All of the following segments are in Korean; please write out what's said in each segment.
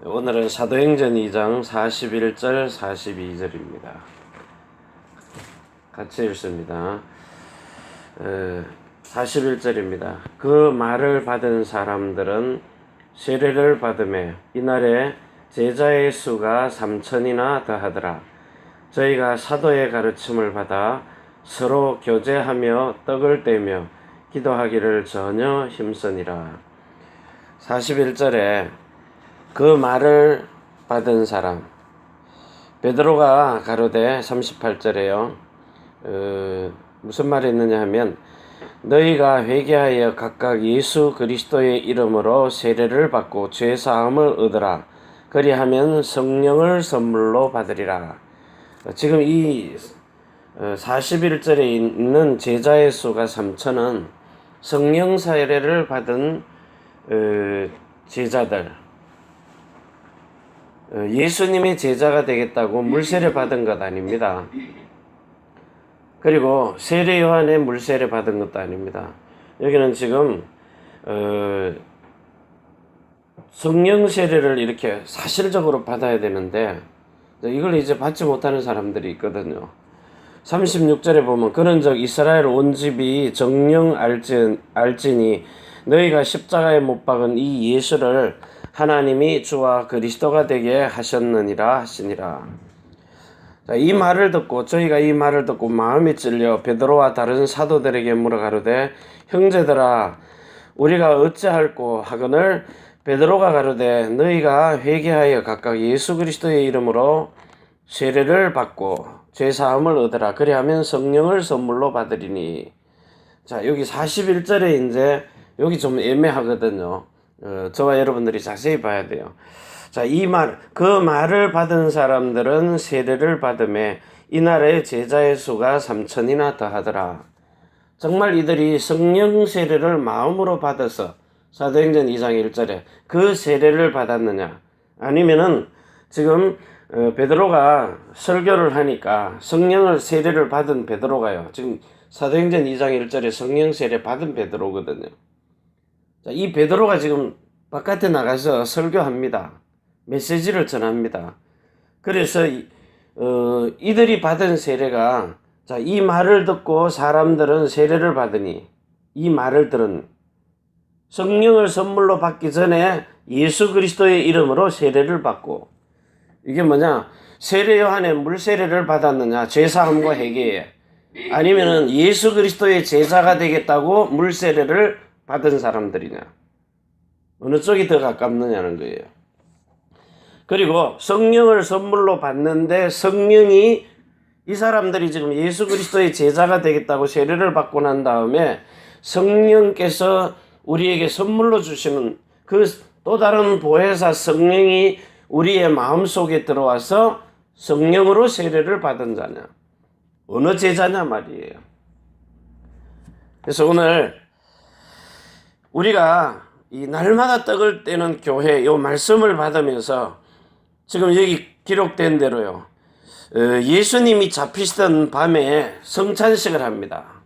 오늘은 사도행전 2장 41절 42절입니다. 같이 읽습니다. 41절입니다. 그 말을 받은 사람들은 세례를 받음에 이날에 제자의 수가 3천이나 더하더라. 저희가 사도의 가르침을 받아 서로 교제하며 떡을 떼며 기도하기를 전혀 힘쓰니라. 41절에 그 말을 받은 사람, 베드로가 가로되 38절에요. 무슨 말이 있느냐 하면 너희가 회개하여 각각 예수 그리스도의 이름으로 세례를 받고 죄 사함을 얻으라. 그리하면 성령을 선물로 받으리라. 지금 이 41절에 있는 제자의 수가 3천은 성령 세례를 받은 제자들, 예수님의 제자가 되겠다고 물세례 받은 것 아닙니다. 그리고 세례 요한의 물세례 받은 것도 아닙니다. 여기는 지금 성령 세례를 이렇게 사실적으로 받아야 되는데 이걸 이제 받지 못하는 사람들이 있거든요. 36절에 보면 그런즉 이스라엘 온 집이 정령 알지니 너희가 십자가에 못 박은 이 예수를 하나님이 주와 그리스도가 되게 하셨느니라 하시니라. 자, 이 말을 듣고 저희가 이 말을 듣고 마음이 찔려 베드로와 다른 사도들에게 물어 가로되 형제들아 우리가 어찌할꼬 하거늘 베드로가 가로되 너희가 회개하여 각각 예수 그리스도의 이름으로 세례를 받고 죄 사함을 얻으라. 그리하면 성령을 선물로 받으리니. 자, 여기 41절에 이제 여기 좀 애매하거든요. 저와 여러분들이 자세히 봐야 돼요. 자, 그 말을 받은 사람들은 세례를 받음에 이날에 제자의 수가 3천이나 더하더라. 정말 이들이 성령 세례를 마음으로 받아서 사도행전 2장 1절에 그 세례를 받았느냐? 아니면은 지금 베드로가 설교를 하니까 성령을 세례를 받은 베드로가요. 지금 사도행전 2장 1절에 성령 세례 받은 베드로거든요. 자, 이 베드로가 지금 바깥에 나가서 설교합니다. 메시지를 전합니다. 그래서 이들이 받은 세례가 자, 이 말을 듣고 사람들은 세례를 받으니 이 말을 들은 성령을 선물로 받기 전에 예수 그리스도의 이름으로 세례를 받고 이게 뭐냐? 세례 요한의 물세례를 받았느냐? 죄사함과 회개에 아니면은 예수 그리스도의 제자가 되겠다고 물세례를 받은 사람들이냐? 어느 쪽이 더 가깝느냐는 거예요. 그리고 성령을 선물로 받는데 성령이 이 사람들이 지금 예수 그리스도의 제자가 되겠다고 세례를 받고 난 다음에 성령께서 우리에게 선물로 주시는 그 또 다른 보혜사 성령이 우리의 마음속에 들어와서 성령으로 세례를 받은 자냐? 어느 제자냐 말이에요. 그래서 오늘 우리가 이 날마다 떡을 떼는 교회 요 말씀을 받으면서 지금 여기 기록된 대로요. 예수님이 잡히시던 밤에 성찬식을 합니다.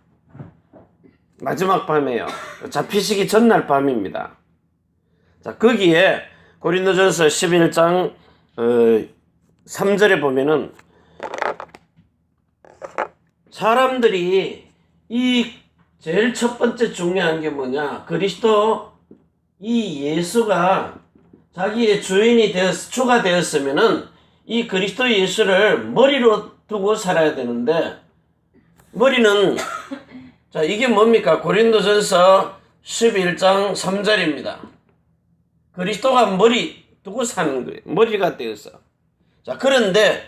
마지막 밤에요. 잡히시기 전날 밤입니다. 자, 거기에 고린도전서 11장 3절에 보면은 사람들이 이 제일 첫 번째 중요한 게 뭐냐? 그리스도 이 예수가 자기의 주인이 주가 되었으면은 이 그리스도 예수를 머리로 두고 살아야 되는데 머리는 자, 이게 뭡니까? 고린도전서 11장 3절입니다. 그리스도가 머리 두고 사는 거예요. 머리가 되어서. 자, 그런데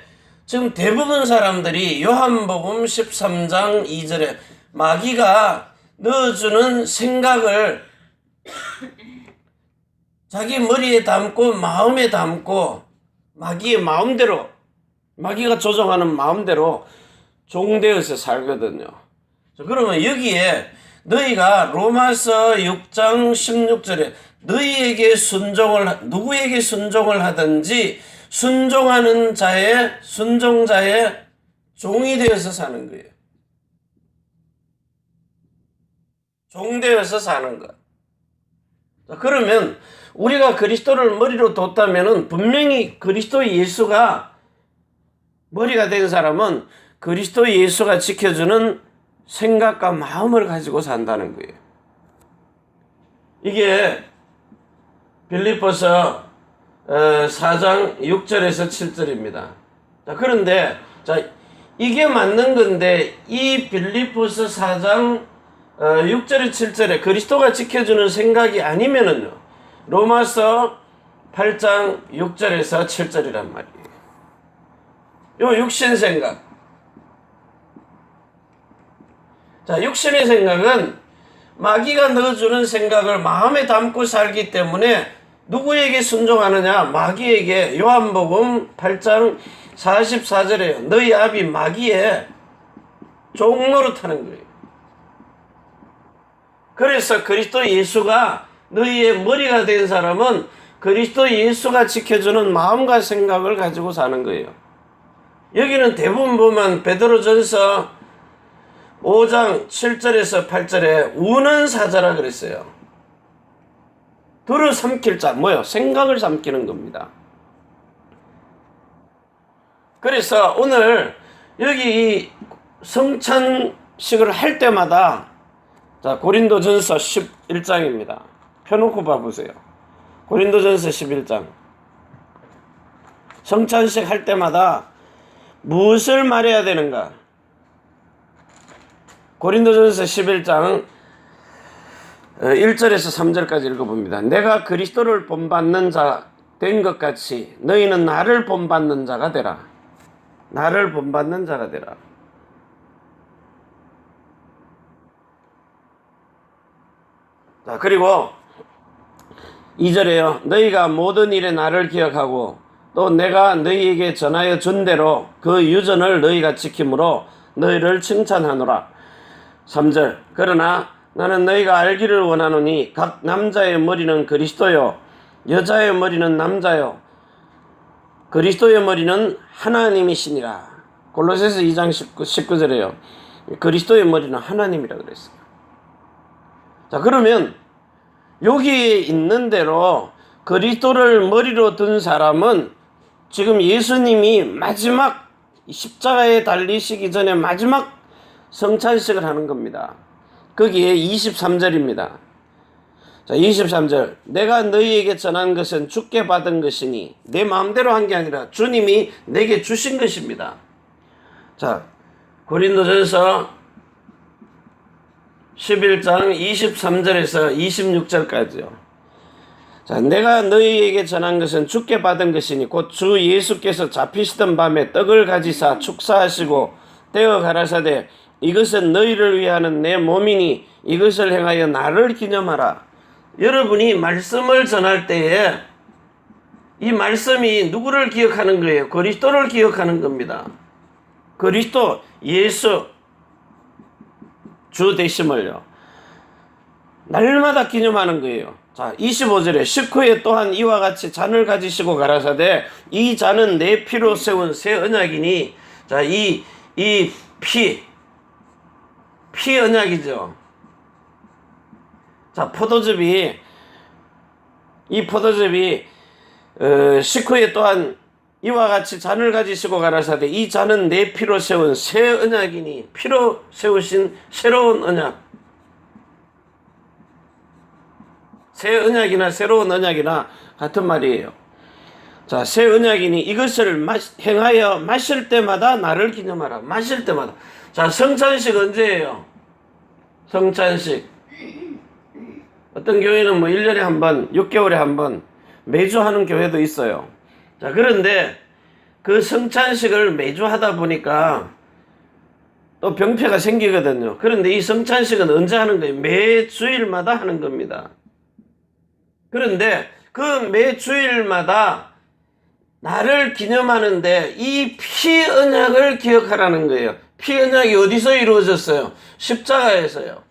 지금 대부분 사람들이 요한복음 13장 2절에 마귀가 넣어주는 생각을 자기 머리에 담고 마음에 담고 마귀의 마음대로 마귀가 조종하는 마음대로 종되어서 살거든요. 그러면 여기에 너희가 로마서 6장 16절에 너희에게 누구에게 순종을 하든지 순종하는 순종자의 종이 되어서 사는 거예요. 종되어서 사는 것. 그러면 우리가 그리스도를 머리로 뒀다면은 분명히 그리스도 예수가 머리가 된 사람은 그리스도 예수가 지켜주는 생각과 마음을 가지고 산다는 거예요. 이게 빌립보서 4장 6절에서 7절입니다. 자, 그런데 이게 맞는 건데 이 빌립보서 4장 6절에 7절에 그리스도가 지켜주는 생각이 아니면은요, 로마서 8장 6절에서 7절이란 말이에요. 요 육신 생각. 자, 육신의 생각은 마귀가 넣어주는 생각을 마음에 담고 살기 때문에 누구에게 순종하느냐? 마귀에게. 요한복음 8장 44절에요. 너희 아비 마귀의 종노릇하는 거예요. 그래서 그리스도 예수가 너희의 머리가 된 사람은 그리스도 예수가 지켜주는 마음과 생각을 가지고 사는 거예요. 여기는 대부분 보면 베드로전서 5장 7절에서 8절에 우는 사자라 그랬어요. 들어 삼킬 자, 뭐요? 생각을 삼키는 겁니다. 그래서 오늘 여기 이 성찬식을 할 때마다, 자, 고린도전서 11장입니다. 펴놓고 봐보세요. 고린도전서 11장. 성찬식 할 때마다 무엇을 말해야 되는가? 고린도전서 11장 1절에서 3절까지 읽어봅니다. 내가 그리스도를 본받는 자 된 것 같이 너희는 나를 본받는 자가 되라. 나를 본받는 자가 되라. 자, 그리고 2절에요. 너희가 모든 일에 나를 기억하고 또 내가 너희에게 전하여 준 대로 그 유전을 너희가 지킴으로 너희를 칭찬하노라. 3절. 그러나 나는 너희가 알기를 원하노니 각 남자의 머리는 그리스도요 여자의 머리는 남자요 그리스도의 머리는 하나님이시니라. 골로새서 2장 19절에요. 그리스도의 머리는 하나님이라 그랬어요. 자, 그러면 여기에 있는 대로 그리스도를 머리로 둔 사람은 지금 예수님이 마지막 십자가에 달리시기 전에 마지막 성찬식을 하는 겁니다. 거기에 23절입니다. 자, 23절. 내가 너희에게 전한 것은 주께 받은 것이니 내 마음대로 한 게 아니라 주님이 내게 주신 것입니다. 자, 고린도전서 11장 23절에서 26절까지요. 자, 내가 너희에게 전한 것은 주께 받은 것이니 곧 주 예수께서 잡히시던 밤에 떡을 가지사 축사하시고 떼어 가라사대 이것은 너희를 위하는 내 몸이니 이것을 행하여 나를 기념하라. 여러분이 말씀을 전할 때에 이 말씀이 누구를 기억하는 거예요? 그리스도를 기억하는 겁니다. 그리스도 예수 주 되심을요 날마다 기념하는 거예요. 자, 25절에 식후에 또한 이와 같이 잔을 가지시고 가라사대 이 잔은 내 피로 세운 새 언약이니, 자, 이 피 언약이죠. 자, 이 포도즙이 식후에 또한 이와 같이 잔을 가지시고 가라사대 이 잔은 내 피로 세운 새 언약이니, 피로 세우신 새로운 언약. 새 언약이나 새로운 언약이나 같은 말이에요. 자, 새 언약이니 이것을 행하여 마실 때마다 나를 기념하라. 마실 때마다. 자, 성찬식 언제예요? 성찬식. 어떤 교회는 뭐 1년에 한 번, 6개월에 한 번, 매주 하는 교회도 있어요. 자, 그런데 그 성찬식을 매주 하다 보니까 또 병폐가 생기거든요. 그런데 이 성찬식은 언제 하는 거예요? 매 주일마다 하는 겁니다. 그런데 그 매 주일마다 나를 기념하는데 이 피 언약을 기억하라는 거예요. 피 언약이 어디서 이루어졌어요? 십자가에서요.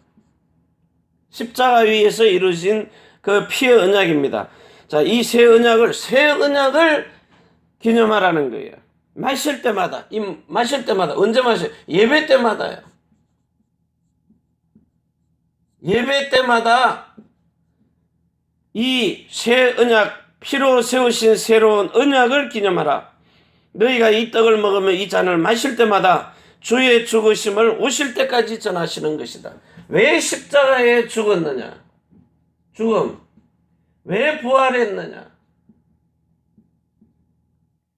십자가 위에서 이루어진 그 피 언약입니다. 자, 이 새 언약을 기념하라는 거예요. 마실 때마다, 언제 마셔요? 예배 때마다요. 예배 때마다 이 새 언약, 피로 세우신 새로운 언약을 기념하라. 너희가 이 떡을 먹으며 이 잔을 마실 때마다 주의 죽으심을 오실 때까지 전하시는 것이다. 왜 십자가에 죽었느냐? 죽음. 왜 부활했느냐?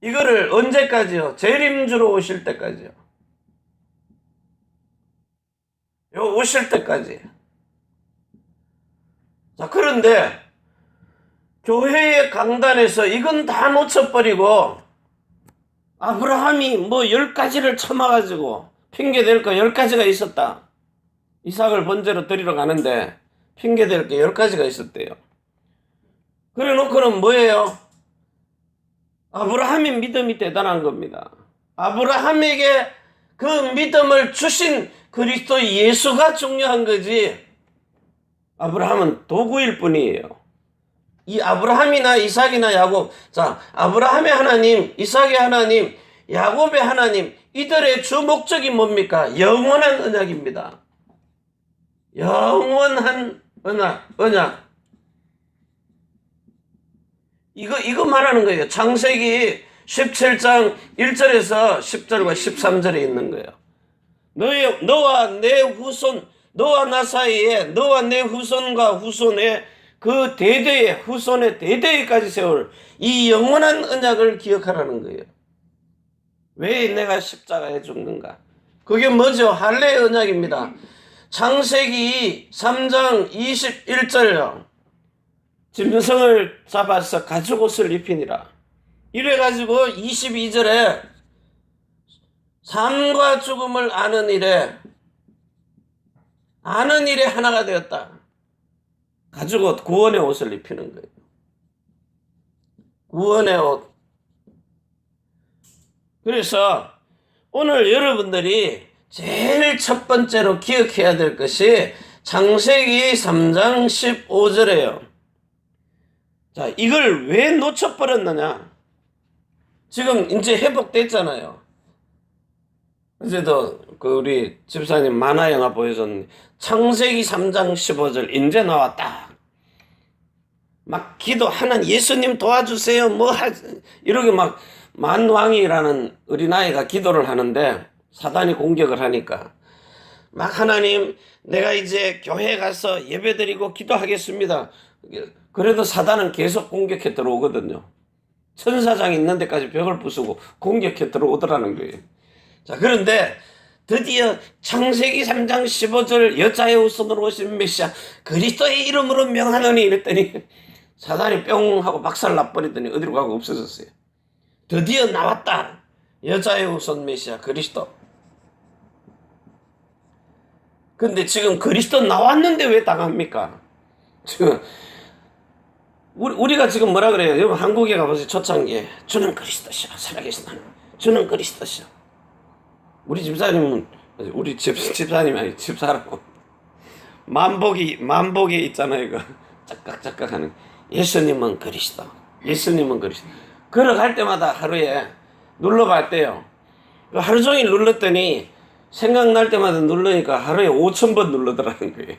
이거를 언제까지요? 재림주로 오실 때까지요. 오실 때까지. 자, 그런데 교회의 강단에서 이건 다 놓쳐버리고 아브라함이 뭐 10가지를 쳐마가지고 핑계댈 거 10가지가 있었다. 이삭을 번제로 드리러 가는데 핑계댈 게 10가지가 있었대요. 그래 놓고는 뭐예요? 아브라함의 믿음이 대단한 겁니다. 아브라함에게 그 믿음을 주신 그리스도 예수가 중요한 거지. 아브라함은 도구일 뿐이에요. 이 아브라함이나 이삭이나 야곱, 자, 아브라함의 하나님, 이삭의 하나님, 야곱의 하나님, 이들의 주 목적이 뭡니까? 영원한 언약입니다. 영원한 언약. 이거 말하는 거예요. 창세기 17장 1절에서 10절과 13절에 있는 거예요. 너와 내 후손, 너와 나 사이에 너와 내 후손과 후손의 그 대대의 후손의 대대에까지 세울 이 영원한 언약을 기억하라는 거예요. 왜 내가 십자가에 죽는가? 그게 뭐죠? 할례의 언약입니다. 창세기 3장 21절요. 짐승을 잡아서 가죽옷을 입히니라. 이래가지고 22절에 삶과 죽음을 아는 일에 하나가 되었다. 가죽옷, 구원의 옷을 입히는 거예요. 구원의 옷. 그래서 오늘 여러분들이 제일 첫 번째로 기억해야 될 것이 창세기 3장 15절이에요. 자, 이걸 왜 놓쳐버렸느냐? 지금 이제 회복됐잖아요. 어제도 우리 집사님 만화영화 보여줬는데 창세기 3장 15절 이제 나왔다. 막 기도하는 예수님 도와주세요. 이렇게 막 만왕이라는 어린아이가 기도를 하는데 사단이 공격을 하니까 막 하나님 내가 이제 교회 가서 예배드리고 기도하겠습니다. 그래도 사단은 계속 공격해 들어오거든요. 천사장 있는 데까지 벽을 부수고 공격해 들어오더라는 거예요. 자, 그런데 드디어 창세기 3장 15절 여자의 후손으로 오신 메시아 그리스도의 이름으로 명하노니 이랬더니 사단이 뿅 하고 박살 나버리더니 어디로 가고 없어졌어요. 드디어 나왔다. 여자의 후손 메시아 그리스도. 근데 지금 그리스도 나왔는데 왜 당합니까? 지금 우리가 지금 뭐라 그래요? 여러분 한국에 가보세요. 초창기에 주는 그리스도시여 살아계신 하나님 주는 그리스도시여. 우리 집사님은 우리 집사님 아니 집사람 만복이 있잖아요. 이거 짝깍짝깍 하는 예수님은 그리스도. 예수님은 그리스도. 걸어갈 때마다 하루에 눌러봤대요. 하루 종일 눌렀더니 생각날 때마다 누르니까 하루에 5,000번 누르더라는 거예요.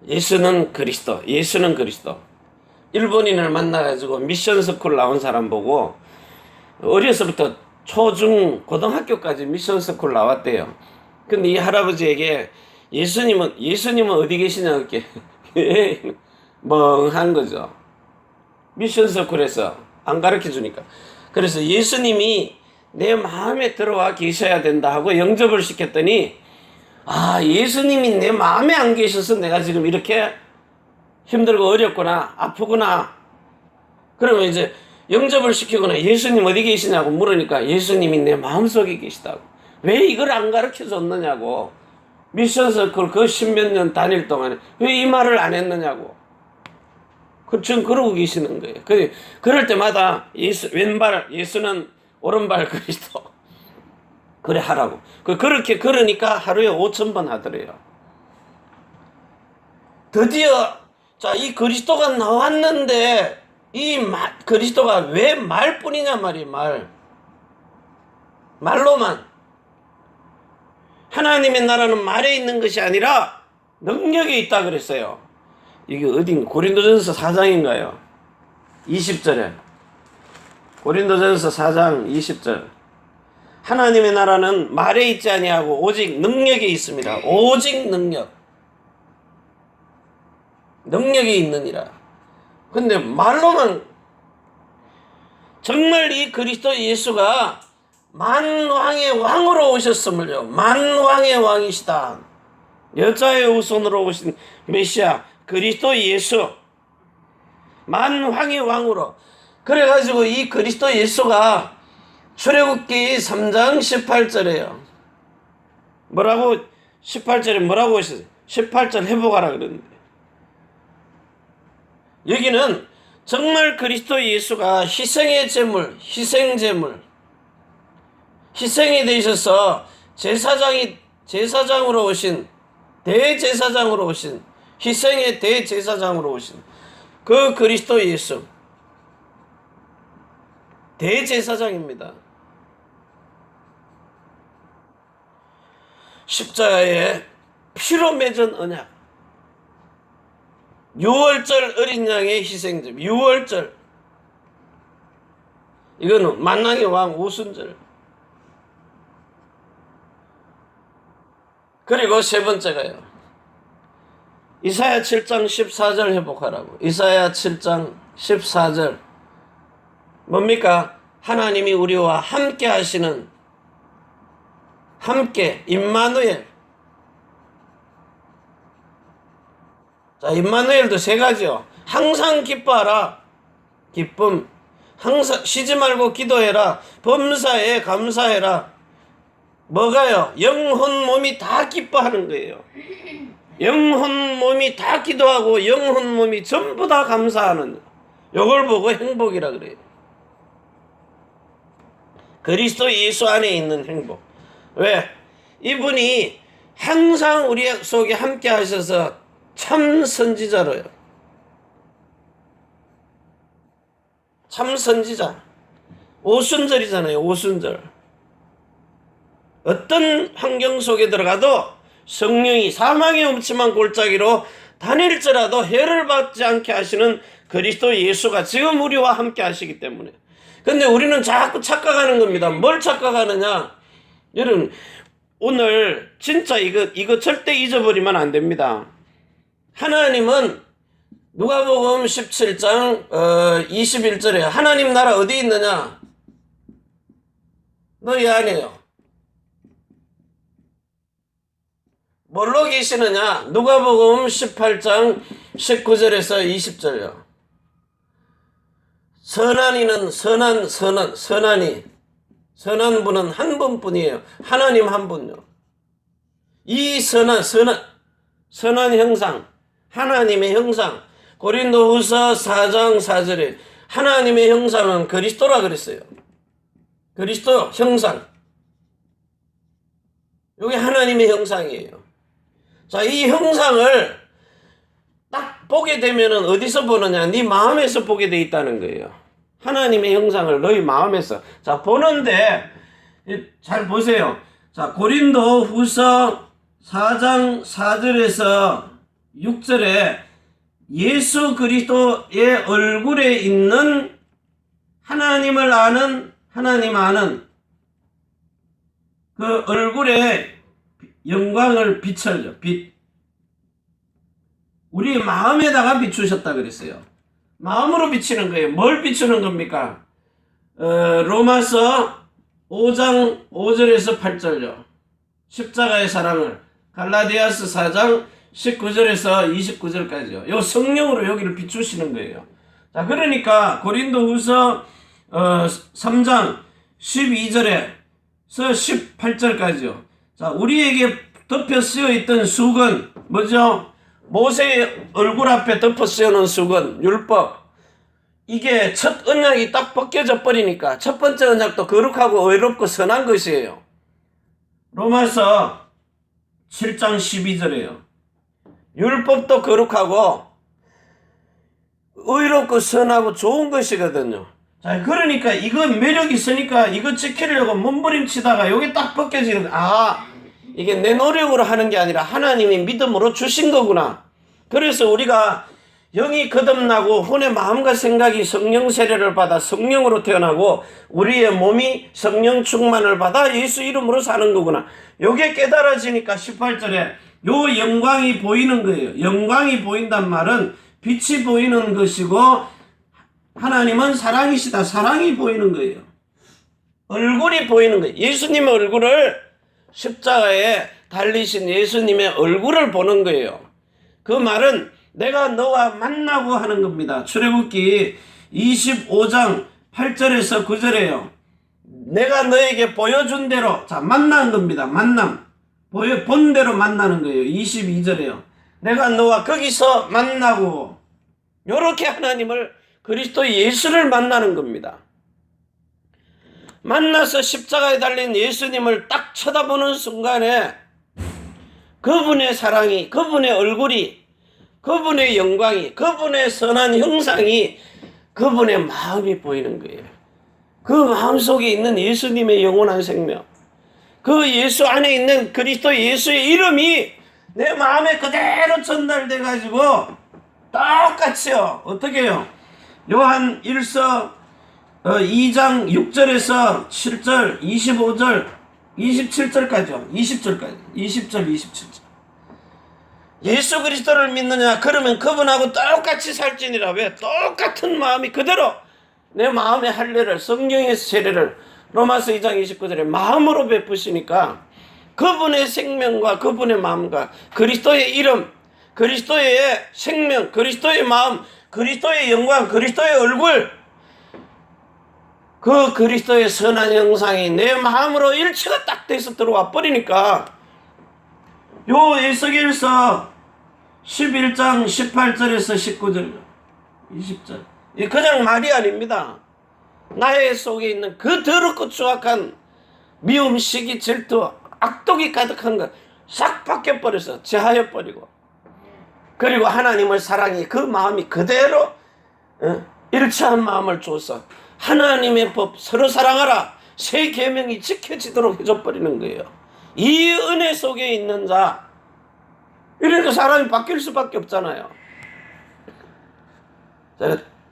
예수는 그리스도. 예수는 그리스도. 일본인을 만나가지고 미션 스쿨 나온 사람 보고 어려서부터 초중 고등학교까지 미션 스쿨 나왔대요. 근데 이 할아버지에게 예수님은 어디 계시냐 이렇게 멍한 거죠. 미션 스쿨에서 안 가르쳐 주니까. 그래서 예수님이 내 마음에 들어와 계셔야 된다 하고 영접을 시켰더니 예수님이 내 마음에 안 계셔서 내가 지금 이렇게 힘들고 어렵구나 아프구나. 그러면 이제 영접을 시키거나 예수님 어디 계시냐고 물으니까 예수님이 내 마음속에 계시다고. 왜 이걸 안 가르쳐 줬느냐고. 미션서클 그 10몇 년 다닐 동안에 왜 이 말을 안 했느냐고. 지금 그러고 계시는 거예요. 그럴 때마다 왼발 예수는 오른발 그리스도 그래 하라고. 그렇게 그러니까 하루에 5,000번 하더래요. 드디어 이 그리스도가 나왔는데 그리스도가 왜 말뿐이냐 말이에요. 말로만. 하나님의 나라는 말에 있는 것이 아니라 능력에 있다 그랬어요. 이게 어딘가 고린도전서 4장인가요? 20절에 고린도전서 4장 20절 하나님의 나라는 말에 있지 아니하고 오직 능력에 있습니다. 오직 능력이 있느니라. 근데 말로만 정말 이 그리스도 예수가 만왕의 왕으로 오셨음을요. 만왕의 왕이시다. 여자의 후손으로 오신 메시아 그리스도 예수 만왕의 왕으로. 그래가지고 이 그리스도 예수가 출애굽기 3장 18절에요. 뭐라고 18절에 뭐라고 하셨어요? 18절 해보가라 그랬는데 여기는 정말 그리스도 예수가 희생의 제물, 희생이 되셔서 제사장으로 오신 대제사장으로 오신 희생의 대제사장으로 오신 그 그리스도 예수 대제사장입니다. 십자가에 피로 맺은 언약 6월절 어린 양의 희생점 6월절 이거는 만왕의 왕 오순절. 그리고 세 번째가요. 이사야 7장 14절 회복하라고. 이사야 7장 14절 뭡니까? 하나님이 우리와 함께 하시는 함께 임마누엘. 자, 임마누엘도 세 가지요. 항상 기뻐하라. 기쁨. 항상 쉬지 말고 기도해라. 범사에 감사해라. 뭐가요? 영혼 몸이 다 기뻐하는 거예요. 영혼 몸이 다 기도하고 영혼 몸이 전부 다 감사하는 요걸 보고 행복이라 그래요. 그리스도 예수 안에 있는 행복. 왜? 이분이 항상 우리 속에 함께 하셔서 참 선지자로요. 참 선지자. 오순절이잖아요. 오순절. 어떤 환경 속에 들어가도 성령이 사망의 음침한 골짜기로 다닐지라도 해를 받지 않게 하시는 그리스도 예수가 지금 우리와 함께 하시기 때문에. 근데 우리는 자꾸 착각하는 겁니다. 뭘 착각하느냐? 여러분 오늘 진짜 이거 절대 잊어버리면 안 됩니다. 하나님은 누가복음 17장 21절에 하나님 나라 어디 있느냐? 너희 안에요. 뭘로 계시느냐? 누가복음 18장 19절에서 20절요. 선한 분은 한 분뿐이에요. 하나님 한 분요. 이 선한 형상, 하나님의 형상. 고린도후서 4장 4절에 하나님의 형상은 그리스도라 그랬어요. 그리스도 형상. 이게 하나님의 형상이에요. 자, 이 형상을 딱 보게 되면은 어디서 보느냐? 네 마음에서 보게 돼 있다는 거예요. 하나님의 형상을 너희 마음에서. 자, 보는데 잘 보세요. 자, 고린도 후서 4장 4절에서 6절에 예수 그리스도의 얼굴에 있는 하나님을 아는 하나님 아는 그 얼굴에 영광을 빛을요. 빛. 우리 마음에다가 비추셨다 그랬어요. 마음으로 비치는 거예요. 뭘 비추는 겁니까? 로마서 5장 5절에서 8절요. 십자가의 사랑을. 갈라디아서 4장 19절에서 29절까지요. 요 성령으로 여기를 비추시는 거예요. 자, 그러니까 고린도후서 3장 12절에서 18절까지요. 자, 우리에게 덮여 쓰여 있던 수건 뭐죠? 모세의 얼굴 앞에 덮어 쓰여놓은 수건 율법. 이게 첫 언약이 딱 벗겨져 버리니까 첫 번째 언약도 거룩하고 의롭고 선한 것이에요. 로마서 7장 12절에요. 율법도 거룩하고 의롭고 선하고 좋은 것이거든요. 자, 그러니까 이거 매력이 있으니까 이거 지키려고 몸부림치다가 여기 딱 벗겨지는, 이게 내 노력으로 하는 게 아니라 하나님이 믿음으로 주신 거구나. 그래서 우리가 영이 거듭나고 혼의 마음과 생각이 성령 세례를 받아 성령으로 태어나고 우리의 몸이 성령 충만을 받아 예수 이름으로 사는 거구나. 요게 깨달아지니까 18절에 요 영광이 보이는 거예요. 영광이 보인단 말은 빛이 보이는 것이고 하나님은 사랑이시다. 사랑이 보이는 거예요. 얼굴이 보이는 거예요. 예수님의 얼굴을 십자가에 달리신 예수님의 얼굴을 보는 거예요. 그 말은 내가 너와 만나고 하는 겁니다. 출애굽기 25장 8절에서 9절에요. 내가 너에게 보여준 대로 자 만난 겁니다. 만남. 본 대로 만나는 거예요. 22절에요. 내가 너와 거기서 만나고 요렇게 하나님을 그리스도 예수를 만나는 겁니다. 만나서 십자가에 달린 예수님을 딱 쳐다보는 순간에 그분의 사랑이, 그분의 얼굴이, 그분의 영광이, 그분의 선한 형상이, 그분의 마음이 보이는 거예요. 그 마음 속에 있는 예수님의 영원한 생명, 그 예수 안에 있는 그리스도 예수의 이름이 내 마음에 그대로 전달돼 가지고 똑같이요. 어떻게 해요? 요한 1서 2장 6절에서 7절, 25절, 27절까지요. 20절까지. 20절, 27절. 예수 그리스도를 믿느냐? 그러면 그분하고 똑같이 살지니라. 왜? 똑같은 마음이 그대로 내 마음의 할례를, 성령의 세례를 로마서 2장 29절에 마음으로 베푸시니까 그분의 생명과 그분의 마음과 그리스도의 이름, 그리스도의 생명, 그리스도의 마음, 그리스도의 영광, 그리스도의 얼굴, 그 그리스도의 선한 형상이 내 마음으로 일치가 딱 돼서 들어와 버리니까 요 에스겔서 11장 18절에서 19절 20절 이 그냥 말이 아닙니다. 나의 속에 있는 그 더럽고 추악한 미움, 시기, 질투, 악독이 가득한 것 싹 바뀌어버려서 제하여버리고 그리고 하나님을 사랑이 그 마음이 그대로 일치한 마음을 줘서 하나님의 법 서로 사랑하라 새 계명이 지켜지도록 해줘버리는 거예요. 이 은혜 속에 있는 자 이러니까 사람이 바뀔 수밖에 없잖아요.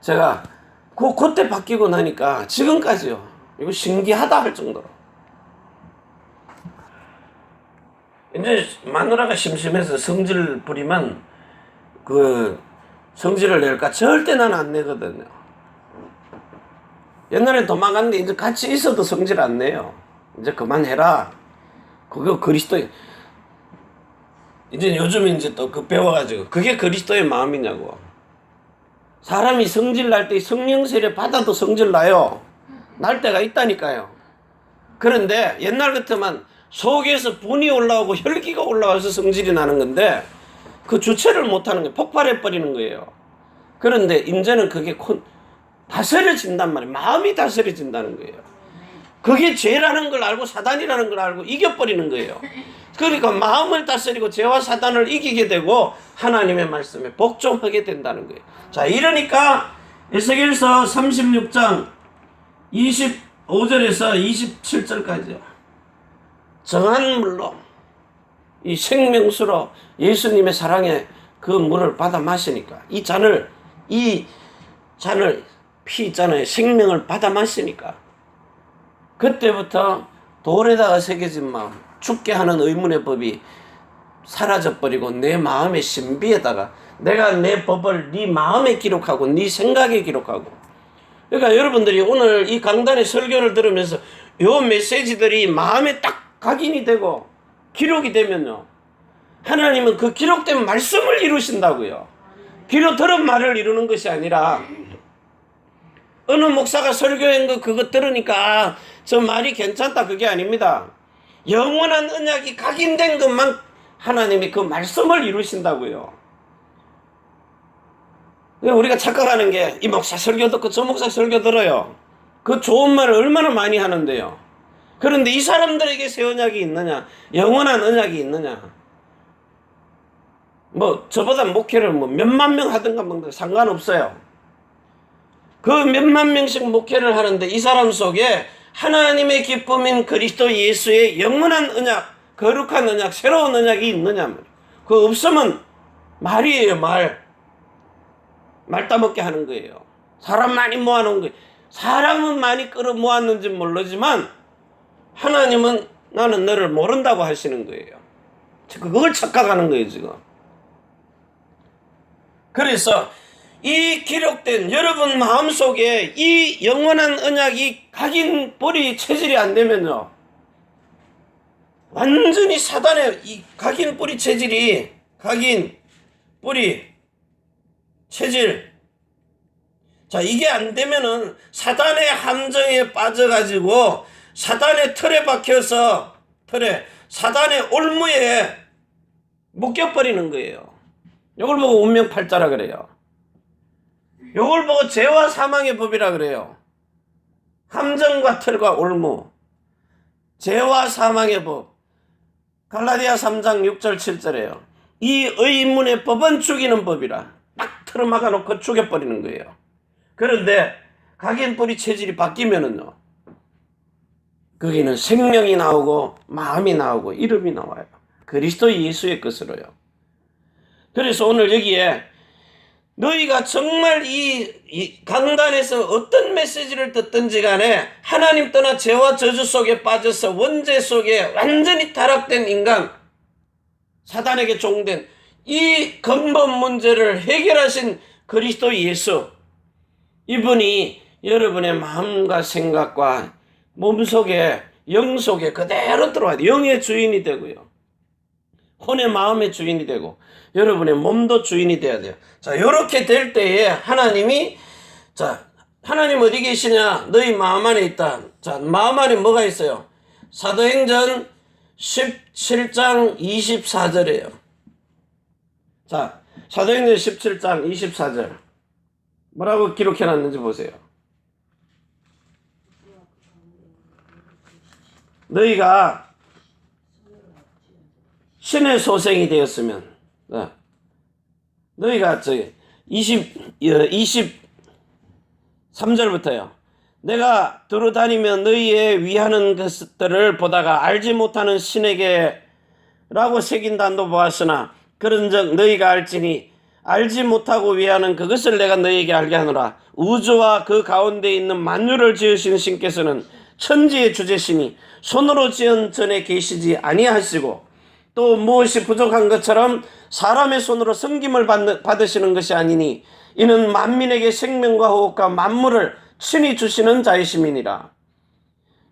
제가 그때 바뀌고 나니까 지금까지요. 이거 신기하다 할 정도로. 이제 마누라가 심심해서 성질 부리면 그 성질을 낼까 절대 난 안 내거든요. 옛날에 도망갔는데 이제 같이 있어도 성질 안 내요. 이제 그만해라. 그거 그리스도의 이제 요즘 이제 또 그 배워가지고 그게 그리스도의 마음이냐고. 사람이 성질 날 때 성령 세례 받아도 성질 나요. 날 때가 있다니까요. 그런데 옛날 같으면 속에서 분이 올라오고 혈기가 올라와서 성질이 나는 건데 그 주체를 못하는 게 폭발해 버리는 거예요. 그런데 이제는 그게 다스려진단 말이에요. 마음이 다스려진다는 거예요. 그게 죄라는 걸 알고 사단이라는 걸 알고 이겨버리는 거예요. 그러니까 마음을 다스리고 죄와 사단을 이기게 되고 하나님의 말씀에 복종하게 된다는 거예요. 자, 이러니까 에스겔서 36장 25절에서 27절까지요. 정한 물로 이 생명수로 예수님의 사랑의 그 물을 받아 마시니까 이 잔을 피 있잖아요. 생명을 받아 마시니까 그때부터 돌에다가 새겨진 마음 죽게 하는 의문의 법이 사라져버리고 내 마음의 신비에다가 내가 내 법을 네 마음에 기록하고 네 생각에 기록하고 그러니까 여러분들이 오늘 이 강단의 설교를 들으면서 요 메시지들이 마음에 딱 각인이 되고 기록이 되면요 하나님은 그 기록된 말씀을 이루신다고요. 귀로 들은 말을 이루는 것이 아니라 어느 목사가 설교한 거 그거 들으니까 저 말이 괜찮다 그게 아닙니다. 영원한 언약이 각인된 것만 하나님이 그 말씀을 이루신다고요. 우리가 착각하는 게 이 목사 설교 듣고 저 목사 설교 들어요. 그 좋은 말을 얼마나 많이 하는데요. 그런데 이 사람들에게 새 언약이 있느냐? 영원한 언약이 있느냐? 뭐 저보다 목회를 뭐 몇만 명 하든가 뭐 상관없어요. 그 몇만 명씩 목회를 하는데 이 사람 속에 하나님의 기쁨인 그리스도 예수의 영원한 언약, 거룩한 언약, 새로운 언약이 있느냐 말이에요. 그거 없으면 말이에요, 말. 말 따먹게 하는 거예요. 사람 많이 모아놓은 거예요. 사람은 많이 끌어 모았는지 모르지만 하나님은 나는 너를 모른다고 하시는 거예요. 그걸 착각하는 거예요 지금. 그래서 이 기록된 여러분 마음속에 이 영원한 언약이 각인 뿌리 체질이 안 되면요, 완전히 사단의 이 각인 뿌리 체질이, 각인 뿌리 체질, 자 이게 안 되면은 사단의 함정에 빠져가지고 사단의 틀에 박혀서 사단의 올무에 묶여버리는 거예요. 이걸 보고 운명팔자라 그래요. 이걸 보고 죄와 사망의 법이라 그래요. 함정과 틀과 올무, 죄와 사망의 법. 갈라디아 3장 6절 7절에요. 이 의문의 법은 죽이는 법이라. 딱 틀어막아 놓고 죽여버리는 거예요. 그런데 각인 뿌리 체질이 바뀌면은요, 거기는 생명이 나오고 마음이 나오고 이름이 나와요. 그리스도 예수의 것으로요. 그래서 오늘 여기에 너희가 정말 이 강단에서 어떤 메시지를 듣든지 간에 하나님 떠나 죄와 저주 속에 빠져서 원죄 속에 완전히 타락된 인간, 사단에게 종된 이 근본 문제를 해결하신 그리스도 예수, 이분이 여러분의 마음과 생각과 몸속에, 영 속에 그대로 들어와야 돼요. 영의 주인이 되고요, 혼의 마음의 주인이 되고 여러분의 몸도 주인이 돼야 돼요. 자, 요렇게 될 때에 하나님이, 자, 하나님 어디 계시냐? 너희 마음 안에 있다. 자, 마음 안에 뭐가 있어요? 사도행전 17장 24절이에요. 자, 사도행전 17장 24절. 뭐라고 기록해 놨는지 보세요. 너희가 신의 소생이 되었으면, 너희가 23절부터요. 내가 두루다니며 너희의 위하는 것들을 보다가 알지 못하는 신에게 라고 새긴 단도 보았으나 그런즉 너희가 알지니 알지 못하고 위하는 그것을 내가 너희에게 알게 하노라. 우주와 그 가운데 있는 만유를 지으신 신께서는 천지의 주제시니 손으로 지은 전에 계시지 아니하시고 또 무엇이 부족한 것처럼 사람의 손으로 섬김을 받으시는 것이 아니니 이는 만민에게 생명과 호흡과 만물을 친히 주시는 자이심이니라.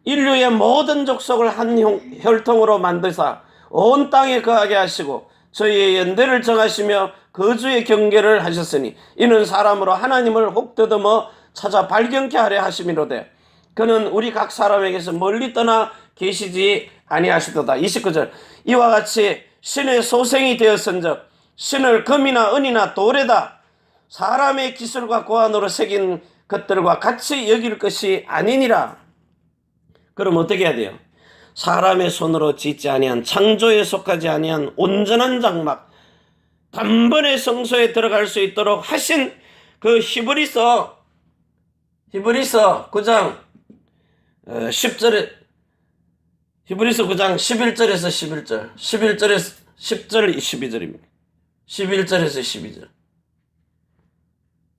인류의 모든 족속을 한 혈통으로 만드사 온 땅에 거하게 하시고 저희의 연대를 정하시며 거주의 경계를 하셨으니 이는 사람으로 하나님을 혹 더듬어 찾아 발견케 하려 하심이로되 그는 우리 각 사람에게서 멀리 떠나 계시지 아니하시도다. 29절. 이와 같이 신의 소생이 되었은즉 신을 금이나 은이나 돌에다 사람의 기술과 고안으로 새긴 것들과 같이 여길 것이 아니니라. 그럼 어떻게 해야 돼요? 사람의 손으로 짓지 아니한, 창조에 속하지 아니한 온전한 장막, 단번에 성소에 들어갈 수 있도록 하신 그 히브리서 9장 10절에, 히브리서 9장 11절에서 11절, 11절에서 10절 12절입니다. 11절에서 12절.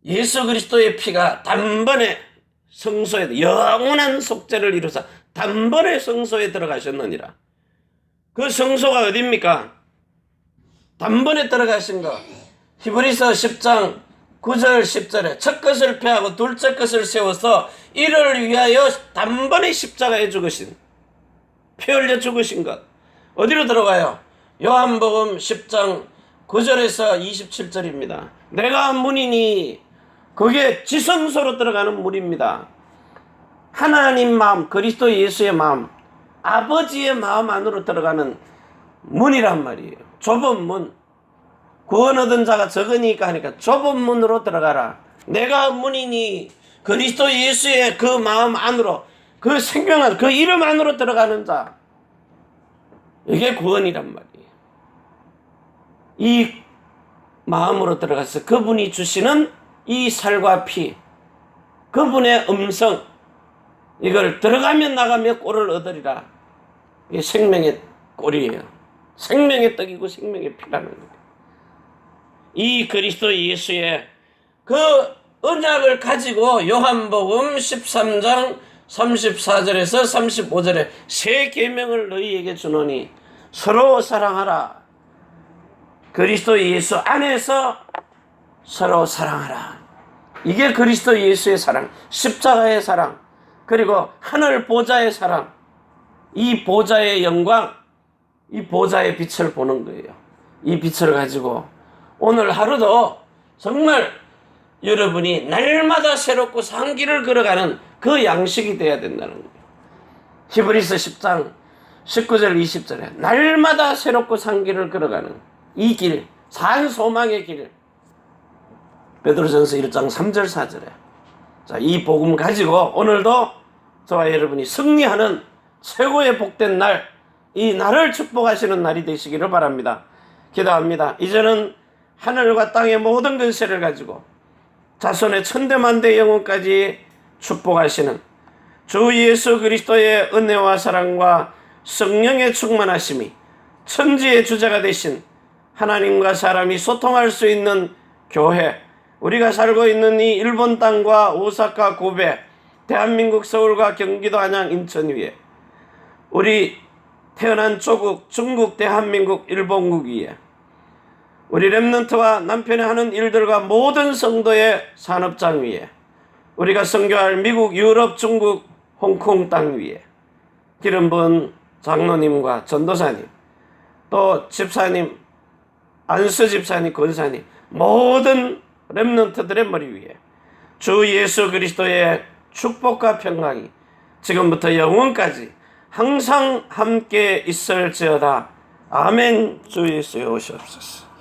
예수 그리스도의 피가 단번에 성소에, 영원한 속죄를 이루사 단번에 성소에 들어가셨느니라. 그 성소가 어디입니까? 단번에 들어가신 거. 히브리서 10장 9절 10절에 첫 것을 폐하고 둘째 것을 세워서 이를 위하여 단번에 십자가에 죽으신, 피 흘려 죽으신 것. 어디로 들어가요? 요한복음 10장 9절에서 27절입니다. 내가 문이니, 그게 지성소로 들어가는 문입니다. 하나님 마음, 그리스도 예수의 마음, 아버지의 마음 안으로 들어가는 문이란 말이에요. 좁은 문. 구원 얻은 자가 적으니까 하니까 좁은 문으로 들어가라. 내가 문이니, 그리스도 예수의 그 마음 안으로, 그 생명한 그 이름 안으로 들어가는 자, 이게 구원이란 말이에요. 이 마음으로 들어가서 그분이 주시는 이 살과 피, 그분의 음성, 이걸 들어가면 나가면 꼴을 얻으리라. 이게 생명의 꼴이에요. 생명의 떡이고 생명의 피라는 거예요. 이 그리스도 예수의 그 언약을 가지고 요한복음 13장 34절에서 35절에 새 계명을 너희에게 주노니 서로 사랑하라. 그리스도 예수 안에서 서로 사랑하라. 이게 그리스도 예수의 사랑, 십자가의 사랑, 그리고 하늘 보좌의 사랑, 이 보좌의 영광, 이 보좌의 빛을 보는 거예요. 이 빛을 가지고 오늘 하루도 정말 여러분이 날마다 새롭고 산 길을 걸어가는 그 양식이 되어야 된다는 거예요. 히브리서 10장 19절 20절에 날마다 새롭고 산 길을 걸어가는 이 길, 산 소망의 길. 베드로전서 1장 3절 4절에 자, 이 복음 가지고 오늘도 저와 여러분이 승리하는 최고의 복된 날, 이 날을 축복하시는 날이 되시기를 바랍니다. 기도합니다. 이제는 하늘과 땅의 모든 근세를 가지고 자손의 천대만대 영혼까지 축복하시는 주 예수 그리스도의 은혜와 사랑과 성령의 충만하심이 천지의 주자가 되신 하나님과 사람이 소통할 수 있는 교회, 우리가 살고 있는 이 일본 땅과 오사카, 고베, 대한민국 서울과 경기도 안양, 인천 위에, 우리 태어난 조국, 중국, 대한민국, 일본국 위에, 우리 렘넌트와 남편이 하는 일들과 모든 성도의 산업장 위에, 우리가 선교할 미국, 유럽, 중국, 홍콩 땅 위에 기름 부은 장로님과 전도사님, 또 집사님, 안수 집사님, 권사님, 모든 렘넌트들의 머리 위에 주 예수 그리스도의 축복과 평강이 지금부터 영원까지 항상 함께 있을지어다. 아멘. 주 예수여 오시옵소서.